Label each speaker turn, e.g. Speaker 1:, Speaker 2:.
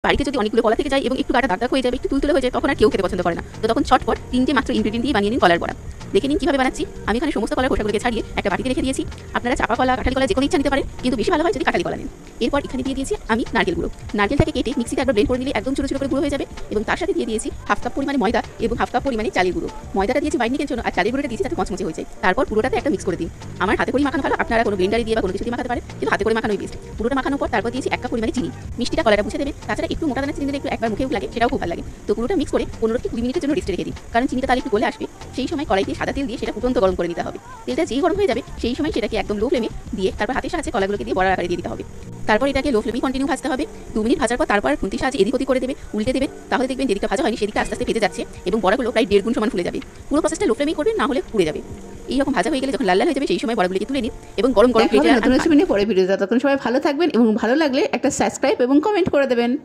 Speaker 1: বাড়িতে যদি অনেকগুলো কলা থেকে যায় এবং একটু গাটা দাগ দাগ হয়ে যাবে, একটু তুলতুলে হয়ে যায়, তখন আর কেউ খেতে পছন্দ করে না। তো তখন ছটপট 3টে মাত্র ইনগ্রেডিয়েন্ট দিয়ে বানিয়ে নিন কলার বড়া। দেখে নিন কীভাবে বানাচ্ছি। আমি এখানে সমস্ত কলার খোসাগুলোকে ছাড়িয়ে একটা বাটিতে রেখে দিয়েছি। আপনারা চাপা কলা, কাঁঠালি কলা যে কোনো ইচ্ছা নিতে পারেন, কিন্তু বেশি ভালো হয় যদি কাঁঠালি কলা নেন। এরপর এখানে দিয়ে দিয়েছি আমি নারকেল গুঁড়ো। নারকেলটাকে কেটে মিক্সিতে একবার ব্লেন্ড করে নিলে একদম ছোটো ছোটো করে গুঁড়ো হয়ে যাবে। এবং তার সাথে দিয়ে দিয়েছি হাফ কাপ পরিমাণে ময়দা এবং হাফ কাপ পরিমাণে চালের গুঁড়ো। ময়দাটা দিয়েছি বাইন্ডিংয়ের জন্য, আর চালের গুঁড়োটা দিয়েছি যাতে মচমচে হয়ে যায়। তারপর পুরোটাতে একটা মিক্স করে দিন। আমার হাতে করে মাখানো ভালো, আপনারা কোনো ব্লেন্ডারে দিয়ে বা কোনো কিছু দিয়ে মাখাতে পারেন, কিন্তু হাতে করে মাখানোই বেস্ট। পুরোটা মাখানোর পর তারপর দিয়েছি 1 কাপ পরিমাণে চিনি। মিষ্টিটা কলাটা বুঝে দেবেন। তাছাড়া একটু মোটা দানা চিনি দিলে একটু একবার মুখেও লাগে, সেটাও খুব ভালো লাগে। তো পুরোটা মিক্স করে 15 থেকে 20 মিনিটের জন্য রেস্টে রেখে দিন, কারণ চিনিটা তাহলে একটু গলে আসবে। সেই সময় কড়াইতে সাদা তেল দিয়ে সেটা ফুটন্ত গরম করে নিতে হবে। তেলটা যেই গরম হয়ে যাবে সেই সময় সেটাকে একদম লো ফ্লেমে দিয়ে তারপর হাতের সাহায্যে কলাগুলোকে দিয়ে বড়ার আকারে দিয়ে দিতে হবে। তারপর এটাকে লো ফ্লেমেই কন্টিনিউ ভাজতে হবে। 2 মিনিট ভাজার পর তারপর খুন্তির সাহায্যে এদিক ওদিক করে দেবে, উল্টে দেবেন। তাহলে দেখবেন যেদিকটা ভাজা হয়নি সেদিকটা আস্তে আস্তে ভেজে যাচ্ছে এবং বড়াগুলো প্রায় 1.5 গুণ সমান ফুলে যাবে। পুরো প্রসেসটা লো ফ্লেমেই করবেন, না হলে পুড়ে যাবে। এইরকম ভাজা হয়ে গেলে যখন লাল লাল হয়ে যাবে সেই সময় বড়াগুলোকে তুলে নিন এবং গরম গরম
Speaker 2: নতুন রেসিপি নিয়ে পরে ভিডিও। ততক্ষণ সবাই ভালো থাকবেন এবং ভালো লাগলে একটা সাবস্ক্রাইব এবং কমেন্ট করে দেবেন।